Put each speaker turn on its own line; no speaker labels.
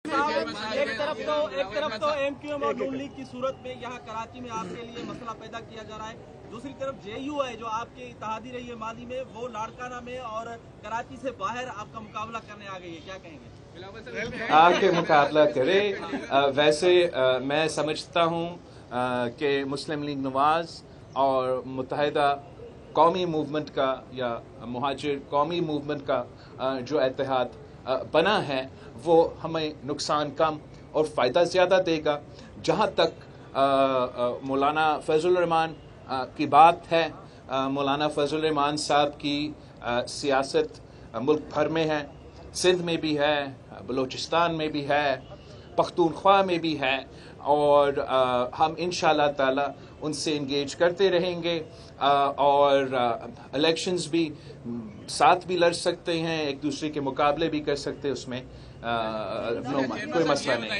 एक तरफ तो एमक्यूएम और नून लीग की सूरत में यहाँ कराची में आपके लिए मसला पैदा किया जा रहा है, दूसरी तरफ जेयू है जो आपके इत्तेहादी रही है मादी में, वो लाड़काना में और कराची से बाहर आपका मुकाबला करने आ गई है, क्या कहेंगे?
आके मुकाबला करे। वैसे मैं समझता हूँ कि मुस्लिम लीग नवाज और मुत्तहिदा कौमी मूवमेंट का या मुहाजिर कौमी मूवमेंट का जो इत्तेहाद बना है वो हमें नुकसान कम और फ़ायदा ज़्यादा देगा। जहाँ तक मौलाना फजल रहमान की बात है, मौलाना फजल रहमान साहब की सियासत मुल्क भर में है, सिंध में भी है, बलूचिस्तान में भी है, पख्तूनख्वा में भी है और हम इंशाअल्लाह ताला उनसे इंगेज करते रहेंगे और इलेक्शंस भी साथ भी लड़ सकते हैं, एक दूसरे के मुकाबले भी कर सकते हैं, उसमें कोई मसला नहीं।